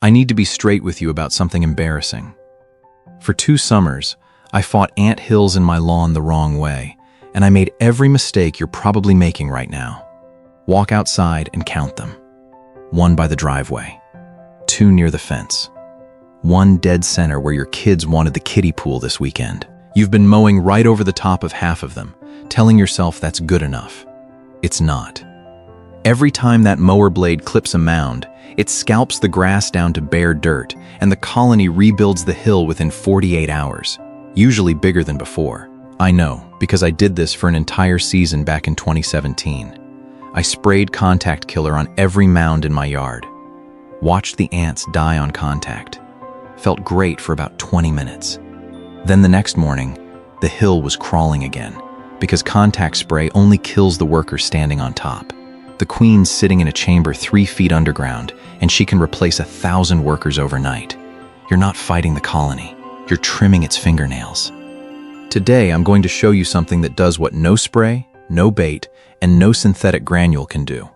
I need to be straight with you about something embarrassing. For 2 summers, I fought ant hills in my lawn the wrong way, and I made every mistake you're probably making right now. Walk outside and count them. 1 by the driveway, 2 near the fence, 1 dead center where your kids wanted the kiddie pool this weekend. You've been mowing right over the top of half of them, telling yourself that's good enough. It's not. Every time that mower blade clips a mound, it scalps the grass down to bare dirt, and the colony rebuilds the hill within 48 hours, usually bigger than before. I know, because I did this for an entire season back in 2017. I sprayed contact killer on every mound in my yard. Watched the ants die on contact. Felt great for about 20 minutes. Then the next morning, the hill was crawling again, because contact spray only kills the worker standing on top. The queen's sitting in a chamber 3 feet underground, and she can replace 1,000 workers overnight. You're not fighting the colony, you're trimming its fingernails. Today, I'm going to show you something that does what no spray, no bait, and no synthetic granule can do.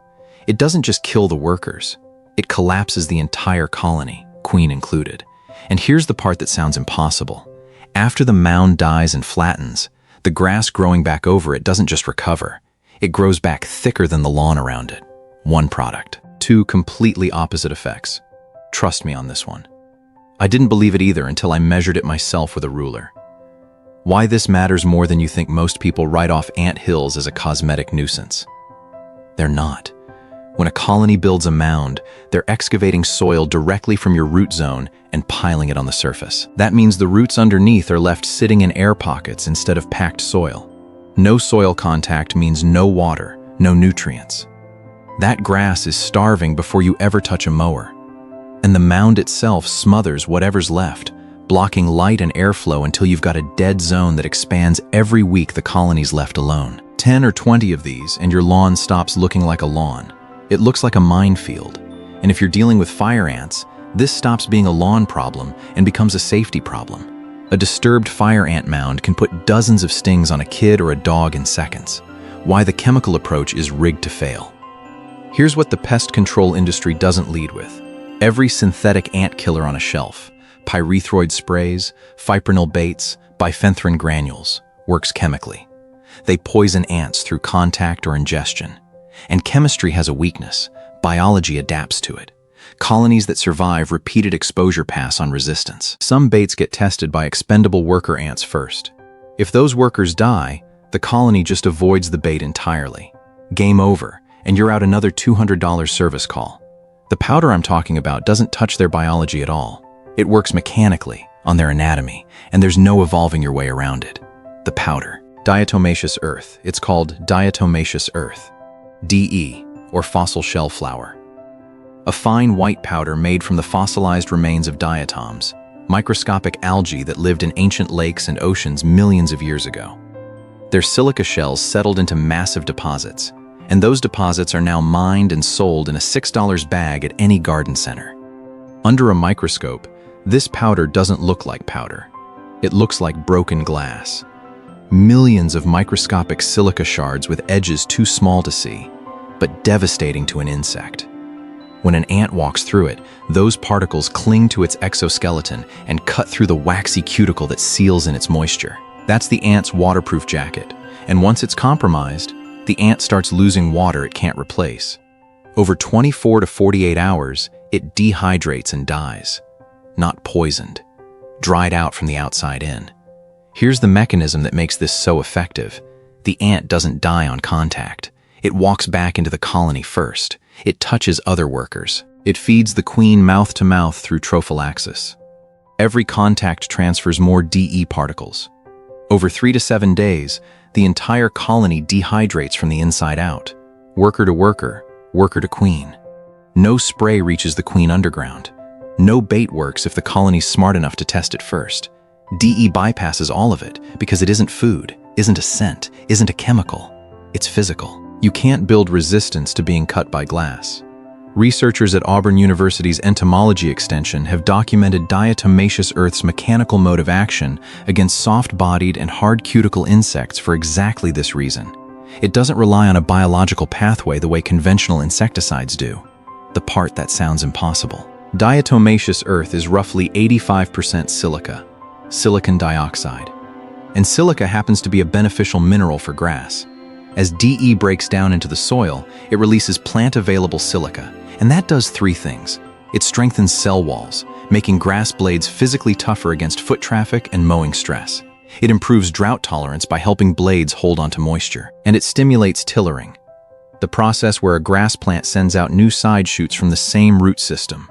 It doesn't just kill the workers, it collapses the entire colony, queen included. And here's the part that sounds impossible. After the mound dies and flattens, the grass growing back over it doesn't just recover. It grows back thicker than the lawn around it. 1 product, 2 completely opposite effects. Trust me on this one. I didn't believe it either until I measured it myself with a ruler. Why this matters more than you think. Most people write off ant hills as a cosmetic nuisance. They're not. When a colony builds a mound, they're excavating soil directly from your root zone and piling it on the surface. That means the roots underneath are left sitting in air pockets instead of packed soil. No soil contact means no water, no nutrients. That grass is starving before you ever touch a mower. And the mound itself smothers whatever's left, blocking light and airflow until you've got a dead zone that expands every week the colony's left alone. 10 or 20 of these and your lawn stops looking like a lawn. It looks like a minefield. And if you're dealing with fire ants, this stops being a lawn problem and becomes a safety problem. A disturbed fire ant mound can put dozens of stings on a kid or a dog in seconds. Why the chemical approach is rigged to fail. Here's what the pest control industry doesn't lead with. Every synthetic ant killer on a shelf, pyrethroid sprays, fipronil baits, bifenthrin granules, works chemically. They poison ants through contact or ingestion. And chemistry has a weakness. Biology adapts to it. Colonies that survive repeated exposure pass on resistance. Some baits get tested by expendable worker ants first. If those workers die, the colony just avoids the bait entirely. Game over, and you're out another $200 service call. The powder I'm talking about doesn't touch their biology at all. It works mechanically, on their anatomy, and there's no evolving your way around it. The powder. Diatomaceous earth. It's called diatomaceous earth. DE, or fossil shell flour. A fine white powder made from the fossilized remains of diatoms, microscopic algae that lived in ancient lakes and oceans millions of years ago. Their silica shells settled into massive deposits, and those deposits are now mined and sold in a $6 bag at any garden center. Under a microscope, this powder doesn't look like powder. It looks like broken glass. Millions of microscopic silica shards with edges too small to see, but devastating to an insect. When an ant walks through it, those particles cling to its exoskeleton and cut through the waxy cuticle that seals in its moisture. That's the ant's waterproof jacket, and once it's compromised, the ant starts losing water it can't replace. Over 24 to 48 hours, it dehydrates and dies. Not poisoned, dried out from the outside in. Here's the mechanism that makes this so effective. The ant doesn't die on contact. It walks back into the colony first. It touches other workers. It feeds the queen mouth to mouth through trophallaxis. Every contact transfers more DE particles. Over 3 to 7 days, the entire colony dehydrates from the inside out. Worker to worker, worker to queen. No spray reaches the queen underground. No bait works if the colony's smart enough to test it first. DE bypasses all of it because it isn't food, isn't a scent, isn't a chemical. It's physical. You can't build resistance to being cut by glass. Researchers at Auburn University's entomology extension have documented diatomaceous earth's mechanical mode of action against soft-bodied and hard cuticle insects for exactly this reason. It doesn't rely on a biological pathway the way conventional insecticides do. The part that sounds impossible. Diatomaceous earth is roughly 85% silica, silicon dioxide. And silica happens to be a beneficial mineral for grass. As DE breaks down into the soil, it releases plant-available silica, and that does three things. It strengthens cell walls, making grass blades physically tougher against foot traffic and mowing stress. It improves drought tolerance by helping blades hold onto moisture, and it stimulates tillering, the process where a grass plant sends out new side shoots from the same root system.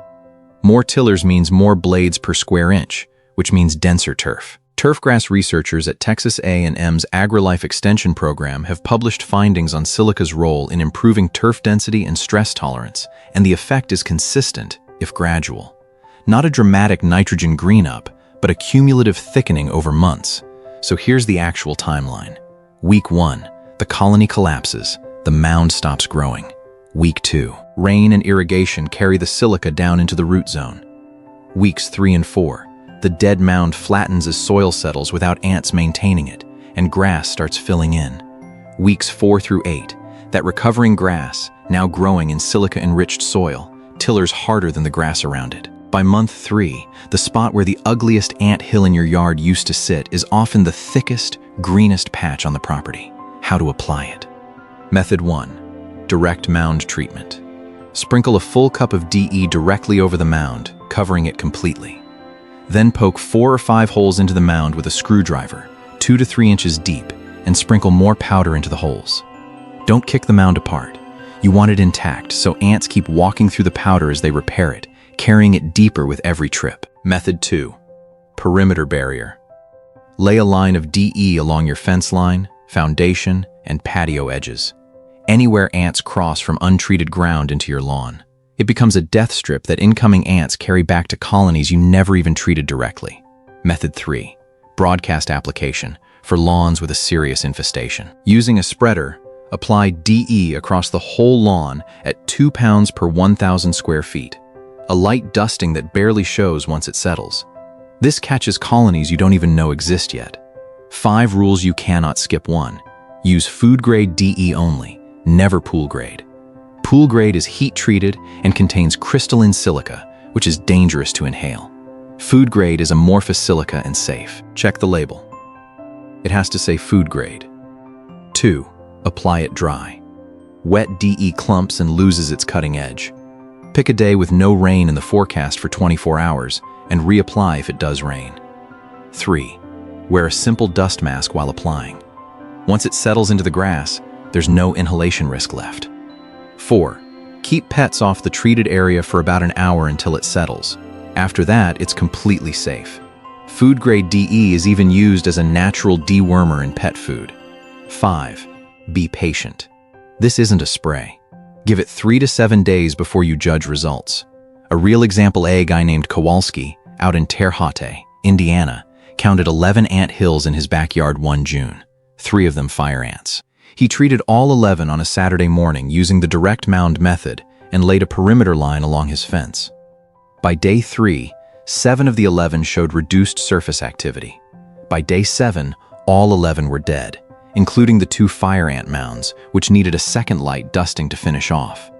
More tillers means more blades per square inch, which means denser turf. Turfgrass researchers at Texas A&M's AgriLife Extension program have published findings on silica's role in improving turf density and stress tolerance, and the effect is consistent, if gradual. Not a dramatic nitrogen green-up, but a cumulative thickening over months. So here's the actual timeline. Week 1, the colony collapses, the mound stops growing. Week 2, rain and irrigation carry the silica down into the root zone. Weeks 3 and 4, the dead mound flattens as soil settles without ants maintaining it, and grass starts filling in. Weeks 4 through 8, that recovering grass, now growing in silica-enriched soil, tillers harder than the grass around it. By month 3, the spot where the ugliest ant hill in your yard used to sit is often the thickest, greenest patch on the property. How to apply it? Method 1. Direct mound treatment. Sprinkle a full cup of DE directly over the mound, covering it completely. Then poke 4 or 5 holes into the mound with a screwdriver, 2 to 3 inches deep, and sprinkle more powder into the holes. Don't kick the mound apart. You want it intact, so ants keep walking through the powder as they repair it, carrying it deeper with every trip. Method 2. Perimeter barrier. Lay a line of DE along your fence line, foundation, and patio edges. Anywhere ants cross from untreated ground into your lawn. It becomes a death strip that incoming ants carry back to colonies you never even treated directly. Method 3. Broadcast application for lawns with a serious infestation. Using a spreader, apply DE across the whole lawn at 2 pounds per 1,000 square feet. A light dusting that barely shows once it settles. This catches colonies you don't even know exist yet. 5 rules you cannot skip. 1. Use food-grade DE only, never pool-grade. Pool-grade is heat-treated and contains crystalline silica, which is dangerous to inhale. Food-grade is amorphous silica and safe. Check the label. It has to say food-grade. 2. Apply it dry. Wet DE clumps and loses its cutting edge. Pick a day with no rain in the forecast for 24 hours and reapply if it does rain. 3. Wear a simple dust mask while applying. Once it settles into the grass, there's no inhalation risk left. 4. Keep pets off the treated area for about an hour until it settles. After that, it's completely safe. Food-grade DE is even used as a natural dewormer in pet food. 5. Be patient. This isn't a spray. Give it 3 to 7 days before you judge results. A real example A guy named Kowalski, out in Terre Haute, Indiana, counted 11 ant hills in his backyard one June, 3 of them fire ants. He treated all 11 on a Saturday morning using the direct mound method and laid a perimeter line along his fence. By day 3, 7 of the 11 showed reduced surface activity. By day 7, all 11 were dead, including the 2 fire ant mounds, which needed a second light dusting to finish off.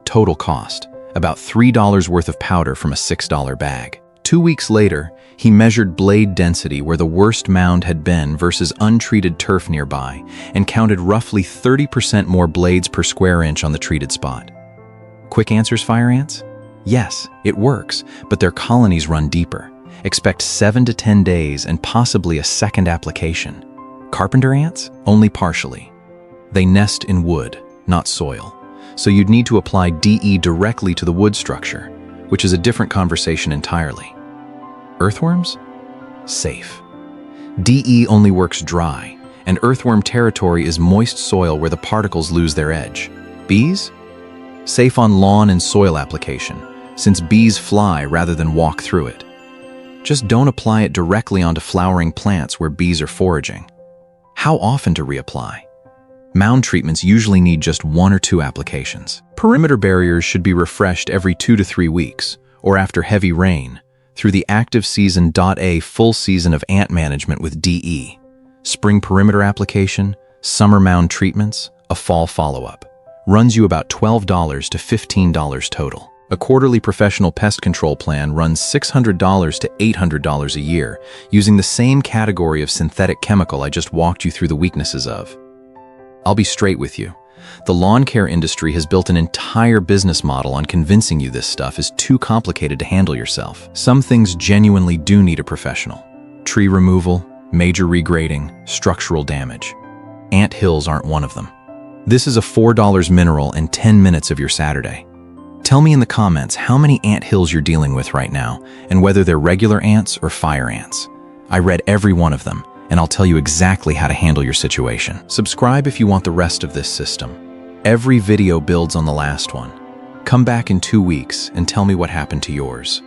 Total cost, about $3 worth of powder from a $6 bag. 2 weeks later, he measured blade density where the worst mound had been versus untreated turf nearby and counted roughly 30% more blades per square inch on the treated spot. Quick answers, fire ants? Yes, it works, but their colonies run deeper. Expect 7 to 10 days and possibly a second application. Carpenter ants? Only partially. They nest in wood, not soil, so you'd need to apply DE directly to the wood structure, which is a different conversation entirely. Earthworms? Safe. DE only works dry, and earthworm territory is moist soil where the particles lose their edge. Bees? Safe on lawn and soil application, since bees fly rather than walk through it. Just don't apply it directly onto flowering plants where bees are foraging. How often to reapply? Mound treatments usually need just 1 or 2 applications. Perimeter barriers should be refreshed every 2 to 3 weeks, or after heavy rain, through the active season. A full season of ant management with DE. Spring perimeter application, summer mound treatments, a fall follow-up. Runs you about $12 to $15 total. A quarterly professional pest control plan runs $600 to $800 a year, using the same category of synthetic chemical I just walked you through the weaknesses of. I'll be straight with you. The lawn care industry has built an entire business model on convincing you this stuff is too complicated to handle yourself. Some things genuinely do need a professional. Tree removal, major regrading, structural damage. Ant hills aren't one of them. This is a $4 mineral and 10 minutes of your Saturday. Tell me in the comments how many ant hills you're dealing with right now and whether they're regular ants or fire ants. I read every one of them, and I'll tell you exactly how to handle your situation. Subscribe if you want the rest of this system. Every video builds on the last one. Come back in 2 weeks and tell me what happened to yours.